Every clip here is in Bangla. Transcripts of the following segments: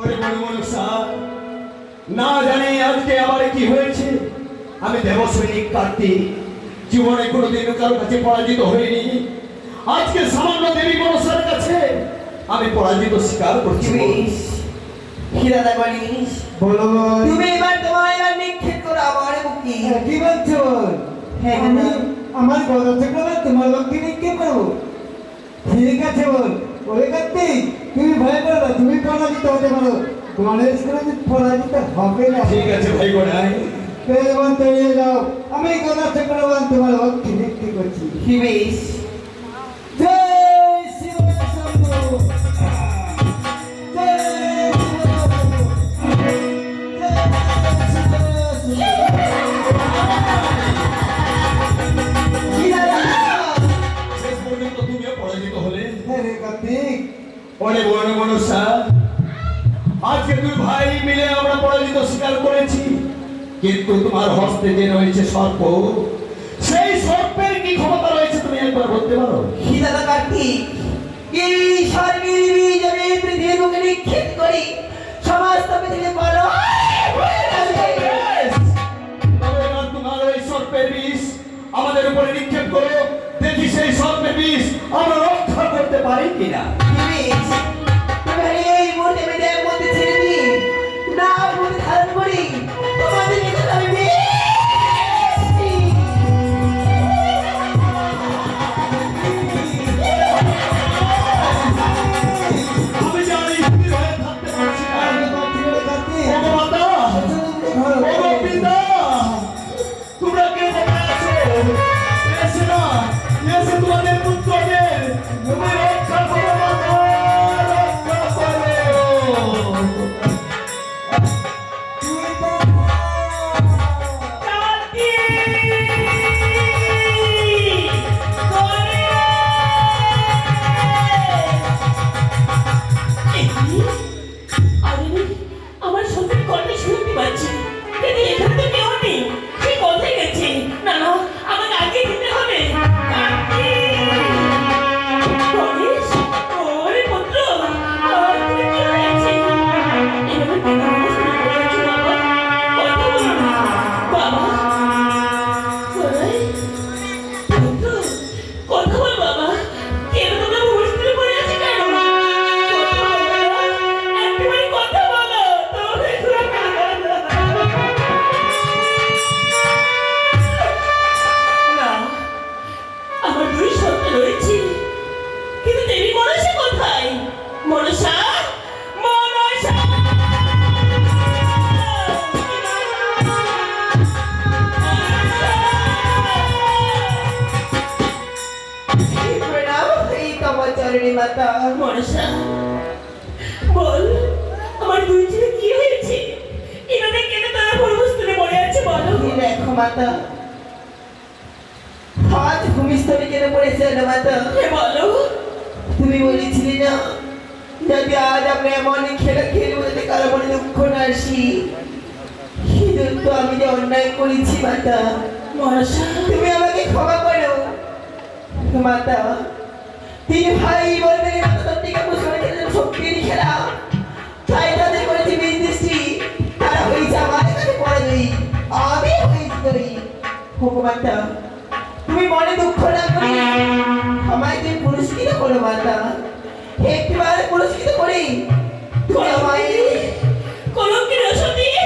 ওরে মনুষ্য, না জানি আজকে আমার কি হয়েছে। আমি দেবসৈনিক কার্তিক, জীবনে কোনোদিন কারো কাছে পরাজিত হইনি। আজকে সামান্য দেবী মনসার কাছে আমি পরাজিত স্বীকার করছি। দাদা বলিস বলো তুমি এবার তোমার এবার নিক্ষেপ করো আমার মুখে। কি বলছো? হ্যাঁ, আমি দাদা। আমার গলা থেকে তোমার লোককে নিক্ষেপ করবো? ঠিক আছে বল। ওরে কার্তিক, তুমি ভয় করো না, তুমি পরাজিত হতে পারো, গণেশ করে পরাজিত হবে না। ঠিক আছে ভাই গোড়াই, পেলবান তৈরি যাও, আমি গলা চক্রবান তোমার লোককে নিক্ষেপ করছি। হিবেশ জয় শিব শম্ভু, জয় শিব শম্ভু, জয় শিব শম্ভু। শেষ পর্যন্ত তুমিও পরাজিত হলে। আরে কার্তিক, ওরে মনুষ্য, আজকে দুই ভাই মিলে আমরা পরাজিত স্বীকার করেছি, কিন্তু তোমার হস্তে যে রয়েছে সর্প, সেই সর্পের কি ক্ষমতা রয়েছে তুমি একবার বলতে পারো? দাদা কার্তিক, এই স্বর্গের বীজ আমি পৃথিবীর বুকে নিক্ষেপ করি, সমস্ত পৃথিবী বলো তবে এবার তোমার ওই সর্পের বিষ আমাদের উপরে নিক্ষেপ করো, দেখি সেই সর্পের বিষ আমরা রক্ষা করতে পারি কিনা। হিবেশ তুমি এই মুহূর্তে মেয়েদের মধ্যে ছেড়ে দিই না, মধ্যে ধারণ করি তোমাদের নিকট আমি আমি জানি স্থির হয়ে থাকতে পারছি না। কার্তিক, ওগো মাতা, ওগো পিতা, তোমরা কে কোথায় আছো? এসে না, এসে তোমাদের পুত্রদের তুমি রক্ষা করো মাতা, রক্ষা করো। আমার সত্যি কণ্ঠে শুনতে পাচ্ছি, কিন্তু এখানে তো কেউ নেই। সে কোথায় গেছে? না না, আমাকে আগে দিতে হবে। গণেশ, ওরে পুত্র, আর তুমি কি হয়েছে? এভাবে কেন আমার শুনে পড়েছো বাবা? কথা বলো না। বাবা, গণেশ, পুত্র, কথা বল বাবা। কেন তোমরা মুশকিলে পড়ে আছো কেন? কথা বলো না, একটুখানি কথা বলো। তোমরা না, আমার দুই সন্তান রয়েছে, কিন্তু দেবী মনসা কোথায়? মনসা, মনসা! প্রণাম এই তোমার চরণে মাতা। মনসা, বল, আমার দুই ছেলে কি হয়েছে? এভাবে কেন তারা ভূমিস্থলে পড়ে আছে বলো? এই দেখো মাতা, আজ ভূমিস্থলে কেন পড়েছে না মাতা? বলো। তুমি বলেছিলে না, যদি আজ আমরা এমন খেলা খেলবো যাতে কারো মনে দুঃখ না আসি। সেজন্য তো আমি যে অন্যায় করেছি মাতা, মনসা, তুমি আমাকে ক্ষমা করো মাতা। তিন ভাই বলবেন মাতা তোর টিকা পুষ্পের খেলা শক্তির খেলা, তাই তাদের করেছি বিদৃষ্টি, তারা হয়েছে আমার কাছে পরাজয়ী, আমি হয়েছি জয়ী। মাতা, তুমি মনে দুঃখ না করি আমায় তুমি পুরস্কৃত করো মাতা, একটিবার পুরস্কৃত করি তুমি আমায়। কলঙ্কের ওষুধ দিয়ে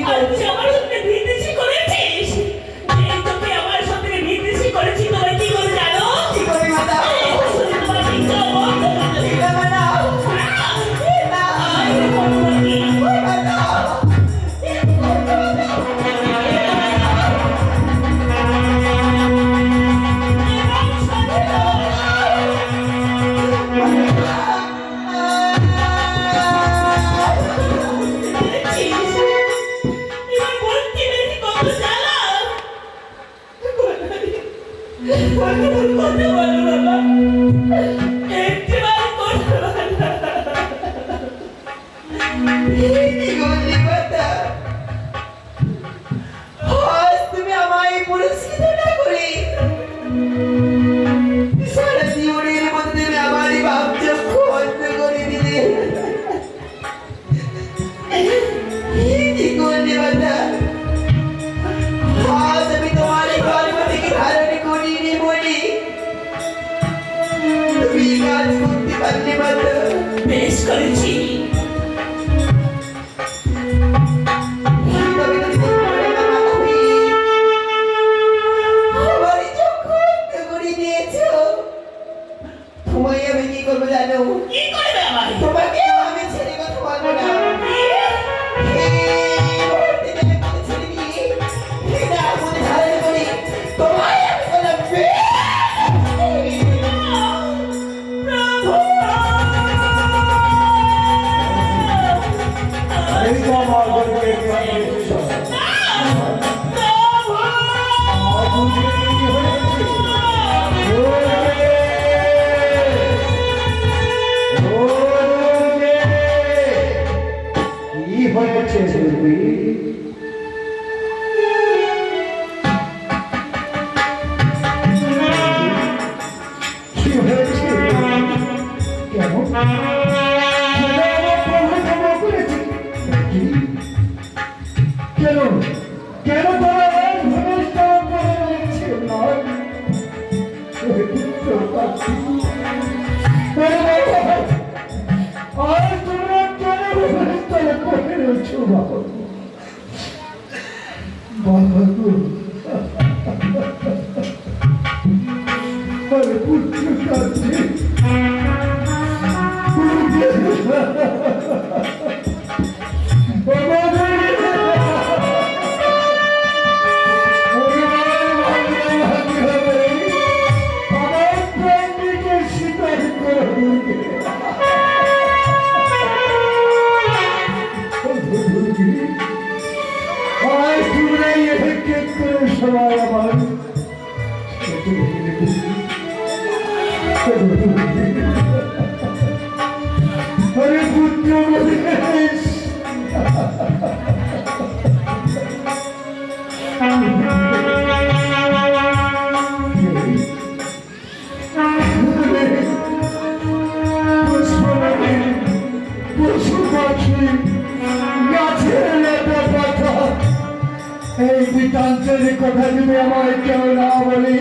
আর তুই আমার সঙ্গে বিদ্বেষী করেছিস। এই তোকে আমার সঙ্গে বিদ্বেষী করেছি, তোমরা কি করে জানো? কি করি মাতা? এই শুনে তোমার বিদ্রোহ বন্ধ করতে হবে। না মাতা, না আর ভগবান কি? মাতা, এবার বলতে পেরেছি কত জ্বালা। কথা বলো বাবা, একটিবার কথা বলো। এই গলি মাতা, আজ তুমি আমায় পুরস্কৃত না করে সারা জীবনের মধ্যে তুমি আমারই ভাবচক্ষু বন্ধ করে দিলে। করেছি। তবে তুমি দেখতে মাতা হয়ে আমার চক্ষু অন্ধ করে দিয়েছো। তোমায় আমি কি করবো জানো? কি করবে আমায়? তোমাকেও আমি ছেড়ে কথা বলবো না। এই মুহূর্তে তোমাকে ছেড়ে দিয়ে হৃদয়ের মধ্যে ধারণ করি তোমায় আমি বললাম এই তো আমার ঘরে এসেছো। কি হয়েছে দুর্বি? কি হয়েছে? কেন? কেন কেন তারা ঘনিষ্ঠ করে রয়েছে না? আর তোমরা কেন ঘনিষ্ঠ করে রয়েছো বাবা? বাবা গো, আরে পুত্র কাছে সবাই আমার আরে পুত্র মহেশ, পশু পাখি গাছের লতা পাতা এই বৃত্তান্তের কথা যদি আমায় কেউ না বলি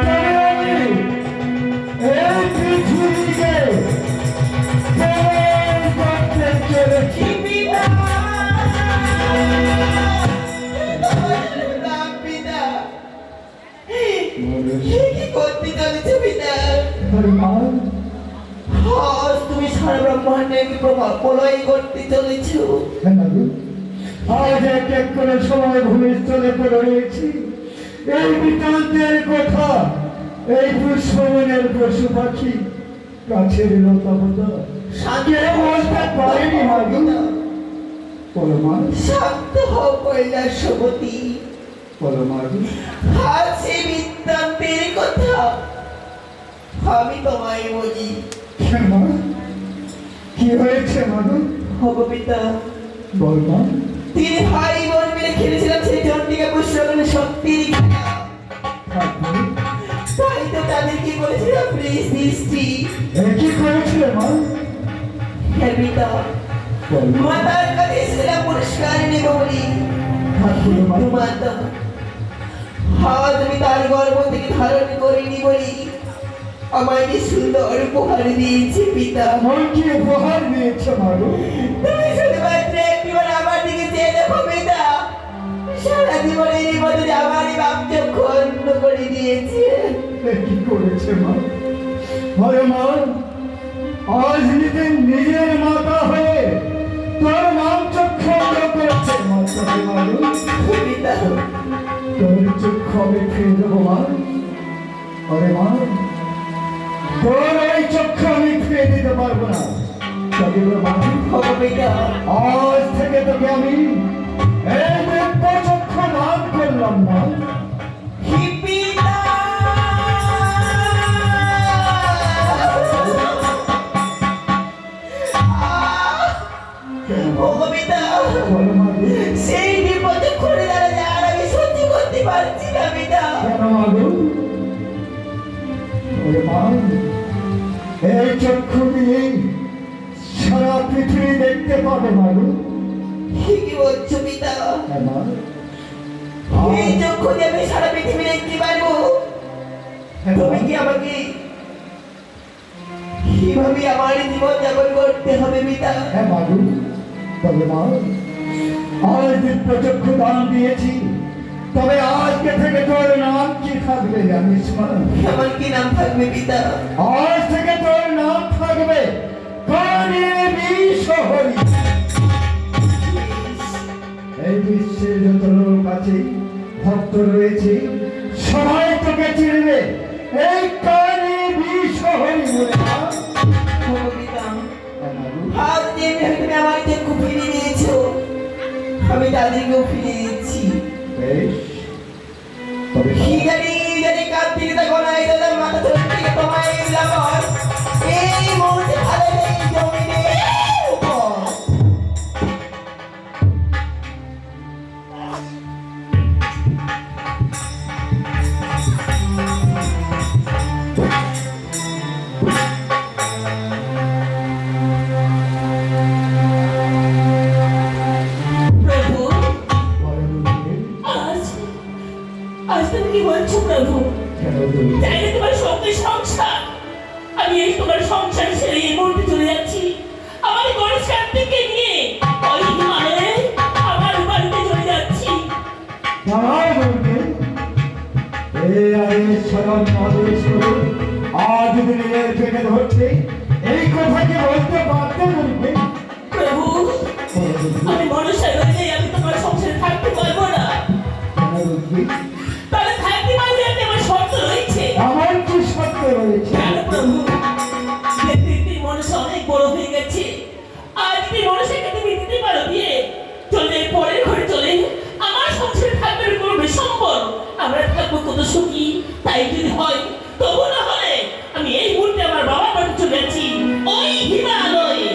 তবে আমি এই পৃথিবীকে প্রেম করতে চলেছি। কি করতে চলেছো পিতা? আরে মা, আজ তুমি সারা ব্রহ্মাণ্ডের প্রভাব প্রলয় করতে চলেছো। হ্যাঁ না গো, আজ এক এক করে সময় ভূমিস্থলে পড়ে রয়েছি এই বৃত্তান্তের কথা, এই পুষ্পবনের পশু পাখি গাছের লতা পাতা কে বলতে পারেনি মা গো? বলো মা, শান্ত হও কৈলাসবতী। বলো মা গো। আজ সেই বৃত্তান্তের কথা আমি তোমায় বলি। কেন মা, কি হয়েছে মা গো? হব পিতা, বল মা। তিন ভাই বোন মিলে খেলেছিলাম সেই চন্ডিকা পুষ্পবনে শক্তির খেলা। তারপরে তাই তো তাদের কি বলেছিলাম দৃষ্টি। কি করেছিলে মা? হ্যাঁ পিতা, বল মা। মাতার কাছে এসেছিলাম পুরস্কার নেব বলি। তারপরে মা? মাতা আজ আমি তার গর্ভ থেকে ধারণ করিনি বলি আমায় কি সুন্দর উপহার দিয়েছে পিতা। এমন কি উপহার দিয়েছে মা গো? তুমি শুধুমাত্র একটিবার আমার দিকে চেয়ে দেখো পিতা, সারা জীবনের মতো আমারই বাপ চক্ষু অন্ধ করে দিয়েছে। কি করেছে মা? আরে মা, আজ নিজের মাতা হয়ে তোর নাম চক্ষু অন্ধ করেছে মাতাকে মা গো। পিতা তোর চক্ষু আমি ফিরে দেবো মা। আরে মা, তোর এই চক্ষু আমি ফিরে দিতে পারবো না। তবে মা, হবো পিতা, আজ থেকে তোকে আমি এই দিব্য চক্ষু দান করলাম মা। হি পিতা। হবো পিতা, বলো মা গো। সেই বিপদে করে দাঁড়ালে আর আমি সহ্য করতে পারছি না পিতা। কেন মা গো? ওরে মা, এই চক্ষু দিয়ে সারা পৃথিবী দেখতে পাবে মা গো। কি বলছো পিতা? হ্যাঁ মা। এই চক্ষু দিয়ে আমি সারা পৃথিবী দেখতে পারবো? হ্যাঁ মা। তুমি কি আমাকে কিভাবে আমার জীবন যাপন করতে হবে পিতা? হ্যাঁ মাগু, তবে মা, আজ দিব্য চক্ষু দান দিয়েছি, তবে আজকে থেকে তোর নাম কি থাকবে জানিস মা? আমার কি নাম থাকবে পিতা? আজ থেকে তোর নাম থাকবে কানে বিশহরি। এই বিশ্বের যত লোক আছে, ভক্ত রয়েছে, সবাই তোকে চিনবে এই কানে বিশহরি বলে মা। ও পিতা, হ্যাঁ মাগু, আজ যে তুমি আমার চক্ষু ফিরিয়ে দিয়েছো, আমি তাদেরকেও ফিরিয়ে দিচ্ছি। বেশ, তবে কি জানি কার্তিকতা গলায় দাদা মাথা ধরে থেকে তোমায় দিলাম আর এই মুহূর্তে ভালো নেই জমিনের উপর। প্রভু, বলে দুর্গে, আজ আজ তুমি কি বলছো প্রভু? কেন দুর্গে? চাইলে তোমার সঙ্গে সংসার, আমি এই তোমার সংসার ছেড়ে এই মুহূর্তে চলে যাচ্ছি আমার গণেশ কার্তিককে নিয়ে ওই হিমালয়ে আমার বাড়িতে চলে যাচ্ছি। দাঁড়াও দুর্গে, এই আদেশ সদন আদেশ করে আজ যদি নিজের পেটে ধরতে এই কথা কি বলতে পারতে দুর্গে? প্রভু, বলে দুর্গে, আমি মনসায় রইলে আমি তোমার সংসারে থাকতে পারবো না। কেন দুর্গে? তাহলে থাকতে পারলে আমি আমার শর্ত রয়েছে। আমার কি সত্য রয়েছে? কেন প্রভু? দেখতে মনসা অনেক বড় হয়ে গেছে, আজ তুমি মনসাকে তুমি দিতে পারো বিয়ে, চলে পরের ঘরে চলে আমার সংসারে থাকবে কোনো বিসম্বর, আমরা থাকবো কত সুখী। তাই যদি হয় তবু না হলে আমি এই মুহূর্তে আমার বাবার বাড়ি চলে যাচ্ছি ওই হিমালয়ে।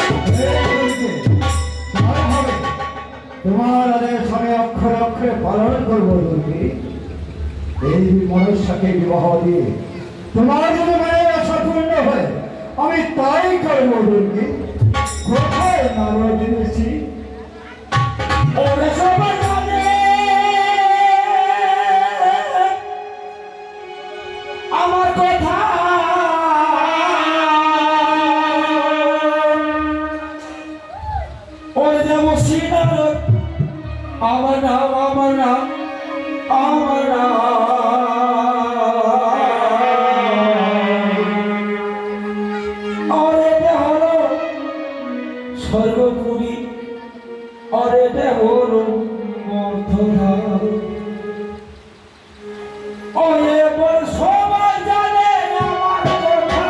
তোমার আদেশ আমি অক্ষরে অক্ষরে পালন করবো দুর্গে। এই মনুষ্যকে বিবাহ দিয়ে তোমার যদি মনের আশা পূর্ণ হয় আমি তাই করবো দুর্গে। কোথায় নারদ দিয়েছি? ওরা সবাই জানে আমার কথা, ওই দেব শ্রীনাথ আমার নাম, আমার নাম, আমার নাম। আর এটা হলো স্বর্গপুরী, আর এটা হলো মর্তধাম। ও এবার সবাই জানে আমার কথা।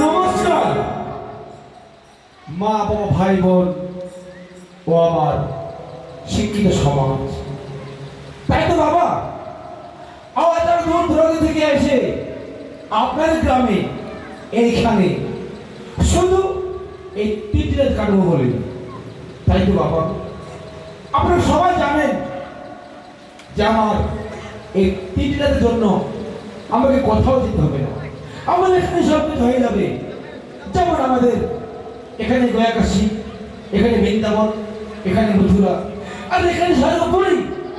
নমস্কার মা, বাবা, ভাই, বোন ও আমার শিক্ষিত সমাজ। তাই তো বাবা, আবার দূর দূরান্ত থেকে এসে আপনার গ্রামে এইখানে শুধু এই তিনটি কাটবো বলে। তাই তো বাবা, আপনারা সবাই জানেন যে আমার এই তিনটি রাতের জন্য আমাকে কোথাও যেতে হবে না, আমাদের এখানে সব কিছু হয়ে যাবে। যেমন আমাদের এখানে গয়াকাশী, এখানে বৃন্দাবন, এখানে মথুরা, আর এখানে স্বর্গপুরী,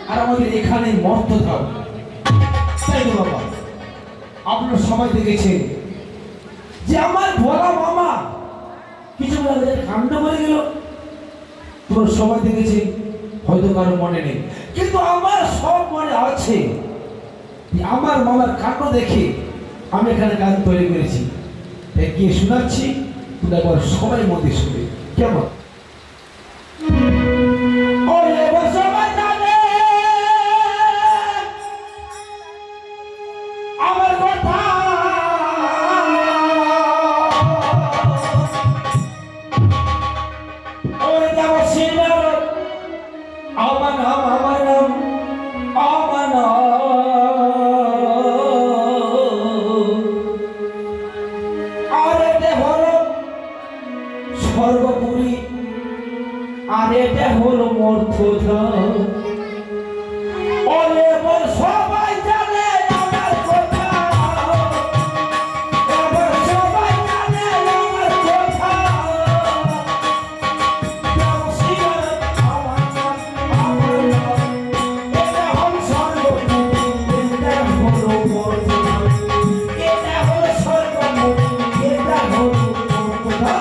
আর আমাদের এখানে মর্তধাম। তাই তো বাবা, আপনারা সবাই দেখেছেন যে আমার ভোলা মামা কিছু কাণ্ড করে গেল। তোমরা সবাই দেখেছেন, হয়তো কারো মনে নেই, কিন্তু আমার সব মনে আছে। আমার মামার কাণ্ড দেখে আমি এখানে গান তৈরি করেছি, তাই গিয়ে শোনাচ্ছি, তোমরা একবার সবাই মধ্যে শুনে কেমন। আমার কথা ওরে যাব সিনার, আমার নাম, আমার নাম, আমার নাম। আর এটা হলো স্বর্গপুরী মর্থধার ওরে বল সবাই জানে আমার কথা এবার সবাই জানে আমার কথা দেবশিয়ার আমার নাম এটা হল সর্বমুক্তি এটা হলো মর্যাদা এটা হল সর্বমুক্তি এটা হলো মর্যাদা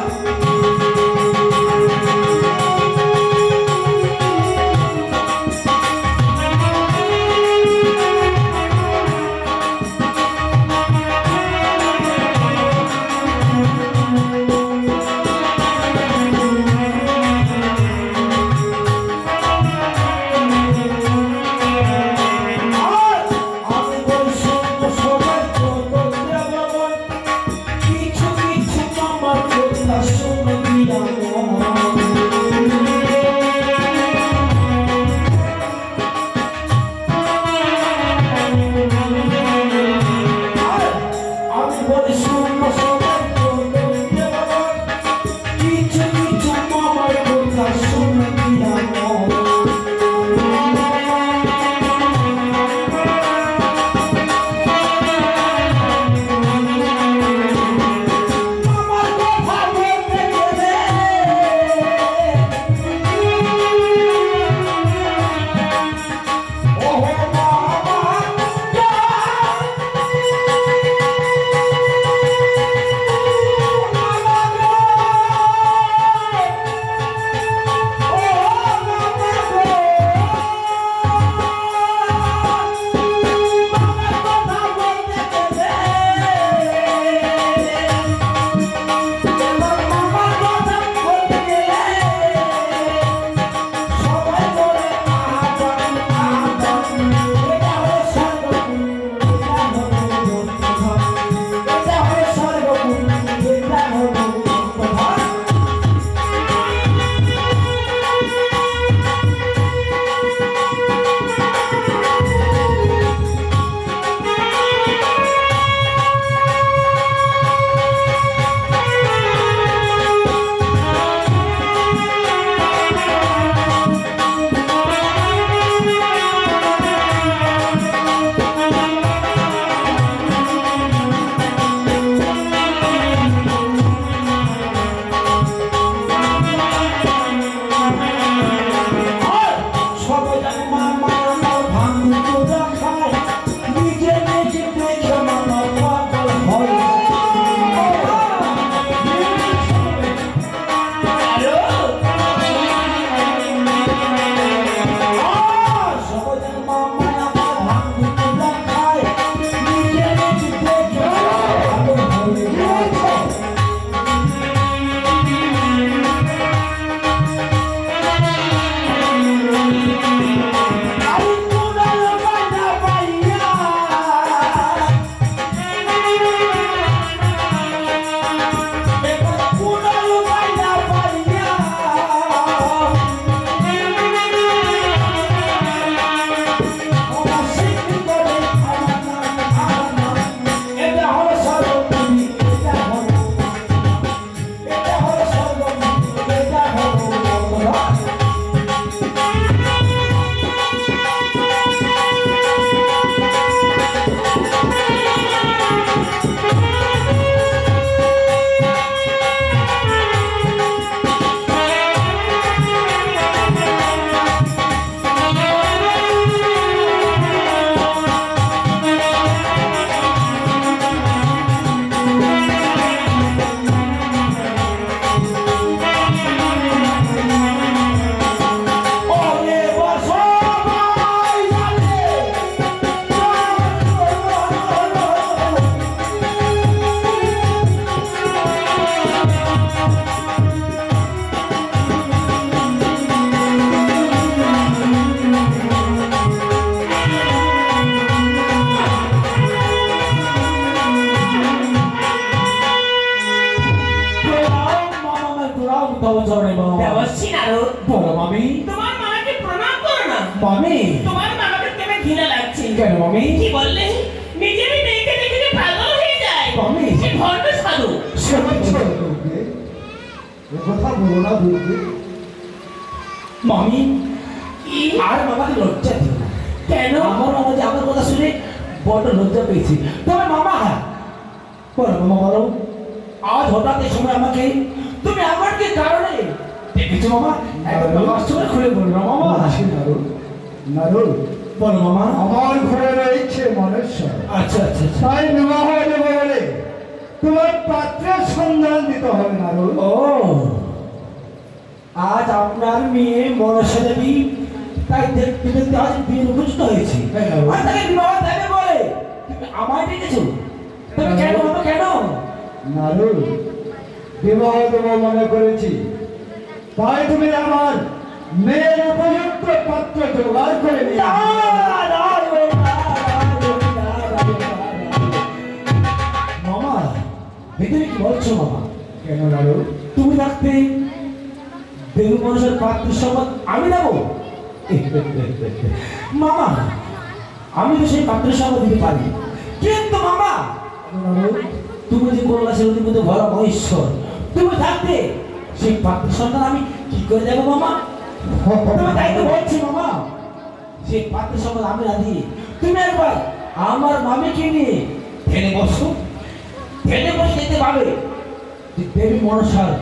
দেবশ্রী নারদ, বলো মামি। তোমার মামাকে প্রণাম করো না। মামি তোমার মামাকে কেমন ঘৃণা লাগছে। কেন মামি? কি বললে? নিজেরই মেয়েকে দেখে যে পাগল হয়ে যায়। মামি। সে ভণ্ড সাধু। দুর্গে এ কথা বলো না দুর্গে। মামি কি? আর মামাকে লজ্জা দিও না। কেন? আমার মামা যে আমার কথা শুনে বড় লজ্জা পেয়েছি। তবে মামা বলো মামা বলো, আজ হঠাৎ এই সময় আমাকে তুমি আমার কি কারণে দেখেছো মামা? একদম কষ্ট করে খুলে বলবো মামা। বলছি নারদ, নারদ, বলো মামা। আমার ঘরে রয়েছে মনেশ্বর। আচ্ছা আচ্ছা আচ্ছা। তাই বিবাহ দেবো বলে তোমার পাত্রের সন্ধান দিতে হবে নারদ। ও আজ আপনার মেয়ে মনসা দেবী তাই দেখতে দেখতে আজ বিয়ে উপযুক্ত হয়েছে। হ্যাঁ। আর তাকে বিবাহ দেবে বলে তুমি আমায় ডেকেছো? তবে কেন মামা কেন? নারদ, বিবাহ দেবো মনে করেছি, তাই তুমি আমার মেয়ের উপযুক্ত পাত্র জোগাড় করে নিয়ে না, না, না, না, মামা ভেতরে কি বলছো মামা? কেন নারদ? তুমি রাখতে দেবী মানুষের পাত্রের সম্মান আমি দেবো? মামা আমি তো সেই পাত্রের সম্মান দিতে পারি, কিন্তু মামা নারদ, তুমি যে করলা সে অধিপতি ভরা মহেশ্বর, তুমি থাকতে সেই পাত্রের সন্তান আমি কি করে দেবো মামা? তুমি তাই তো বলছি মামা, সেই পাত্রের সম্মান আমি না দিয়ে তুমি একবার আমার মামিকে নিয়ে ধ্যানে বসো, ধ্যানে বসে দেখতে পাবে যে দেবী মনসার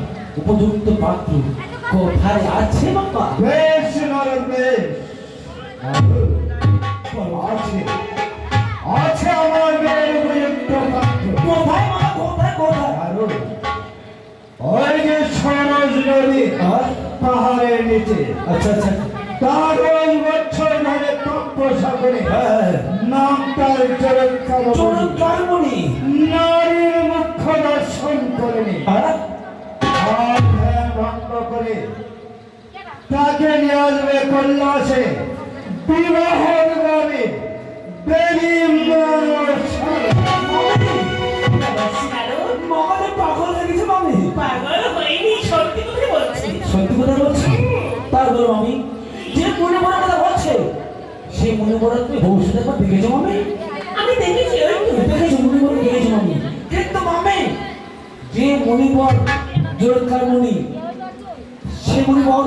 উপযুক্ত পাত্র কোথায় আছে বাবা। বেশ নারদ, বেশ। নারদ, আছে, আছে আমার মেয়ের উপযুক্ত পাত্র। কোথায় মামা কোথায় কোথায়? নারদ, ওই যে সরজ নদী আর পাহাড়ের নিচে আচ্ছা আচ্ছা তার ওই বছর ধরে তপস্যা করে হ্যাঁ নাম তার চরণকার চমৎকার মনি নারীর মুখ্য দর্শন করেনি। আর আর ধ্যান ভঙ্গ করে তাকে নিয়ে আসবে কৈলাসে বিবাহ গ্রামে দেবী মনসা। নারদ, মামারে পাগল হয়ে গেছে মামি। পাগল হয়নি, সত্যি কথা বলছি। সত্যি কথা বলছি? তার বলো মামি, যে মনে মনে কথা বলছে সেই মনে মনে তুমি ভবিষ্যৎ একবার দেখেছো মামি? আমি দেখেছি, ওই তো। দেখেছো মনে মনে দেখেছো মামি? কিন্তু মামি যে মণিবর জোরকার মণি, সে মণিবর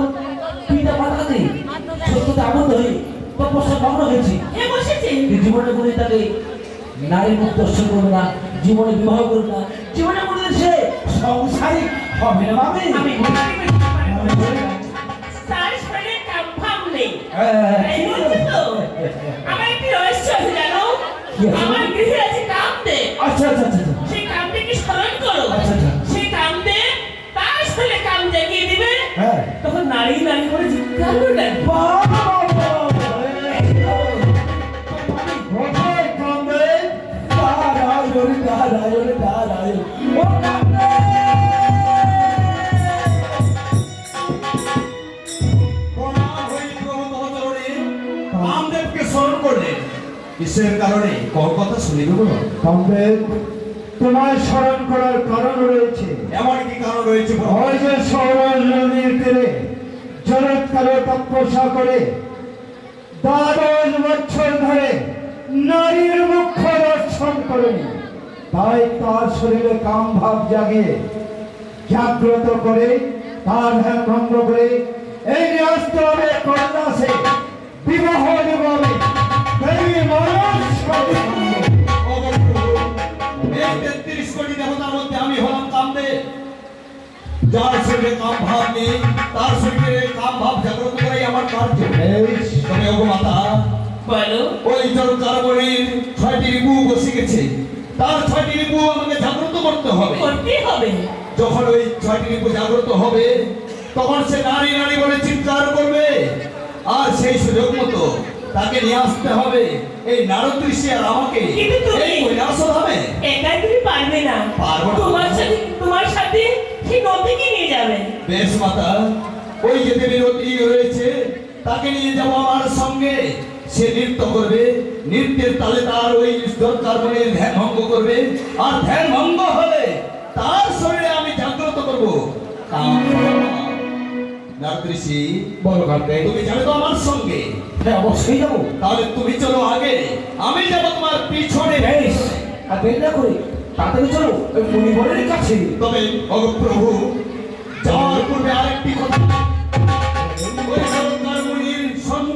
পিতা পাতাতে সত্যতে আবদ্ধ হয়ে তপস্যা ভগ্ন হয়েছে। এ বসেছে। এই জীবনে করে তাকে নারী মুখ দর্শন করবে না, জীবনে বিবাহ করবে না, জীবনে করে সে সংসারী হবে না মামি। আমি তার শরীরে কামভাব নেই। তাই বলছি তো। আমার একটি রহস্য আছে জানো? কি আছে? আমার গৃহে আছে কামদেব। আচ্ছা আচ্ছা আচ্ছা আচ্ছা। সেই কামদেবকে স্মরণ করো। আচ্ছা, আচ্ছা। সেই কামদেব তার শরীরে কাম জাগিয়ে দিবে। হ্যাঁ। তখন নারী নারী করে চিৎকার করবে। বাবা! কোথায় কামদেব? দাঁড়ায়, দাঁড়ায়, দাঁড়ায়। ও কামদেব! প্রণাম হই প্রভু তবচরণে। কামদেবকে স্মরণ করলেন কিসের কারণে? কোন কথা শুনিবে বলো? কামদেব, তোমায় স্মরণ করার কারণ রয়েছে। এমন কি কারণ রয়েছে বলো? ওই যে সরজ নদীর তীরে চরৎকারে তপস্যা করে 12 বছর ধরে নারীর মুখ্য দর্শন করেনি, তাই তার শরীরে কাম ভাব জাগিয়ে জাগ্রত করে তার ধ্যান ভঙ্গ করে এই নিয়ে আসতে হবে কৈলাসে বিবাহ দেবে দেবী মনসার সঙ্গে। ও প্রভু, এই 33 কোটি দেবতার মধ্যে আমি হলাম কামদেব। যার শরীরে কাম ভাব নেই তার শরীরে কাম ভাব জাগ্রত করাই আমার কার্য। বেশ, তবে ওগো মাতা, বলো। ওই জলকারবণীর 6টি রিপু বসে গেছে, তার 6টি রিপু আমাকে জাগ্রত করতে হবে। করতেই হবে। যখন ওই 6টি রিপু জাগ্রত হবে তখন সে নারী নারী বলে চিৎকার করবে, আর সেই সুযোগ মতো তাকে নিয়ে আসতে হবে এই নারদ ঋষি আর আমাকে কিন্তু তুমি- এই কৈলাস ধামে। একাই তুমি পারবে না। পারবো না। তোমার সাথে সেই নদীকে নিয়ে যাবে। বেশ মাতা, ওই যে দেবী রতি রয়েছে তাকে নিয়ে যাবো আমার সঙ্গে। সে নৃত্য করবে, নৃত্যের তালে তার ওই দরকার বলে ধ্যান ভঙ্গ করবে, আর ধ্যান ভঙ্গ হলে তার শরীরে আমি জাগ্রত করবো। নারদ ঋষি, বলো কামদেব। তুমি যাবে তো আমার সঙ্গে? হ্যাঁ অবশ্যই যাবো। তাহলে তুমি চলো আগে, আমি যাবো তোমার পিছনে। বেশ, আর দেরি না করে তাড়াতাড়ি চলো ওই মণিবরের কাছে। তবে ওগো প্রভু, যাওয়ার পূর্বে আরেকটি কথা, ওই সরকার মুনির সন্ধান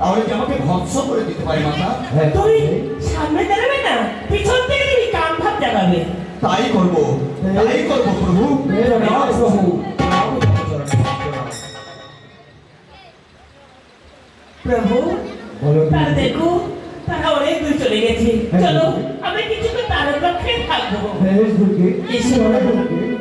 তাহলে কি আমাকে ভৎস করে দিতে পারে মাতা? হ্যাঁ, তুমি সামনে দাঁড়াবে না, পিছন থেকে তুমি কান ভাত জাগাবে। তাই করব প্রভু। প্রভু প্রভু, বলো তারা দেখো, তারা অনেক দূর চলে গেছে। চলো, আমরা কিছুক্ষণ তার পক্ষে থাকবো। বেশ দুর্গে এসো। দুর্গে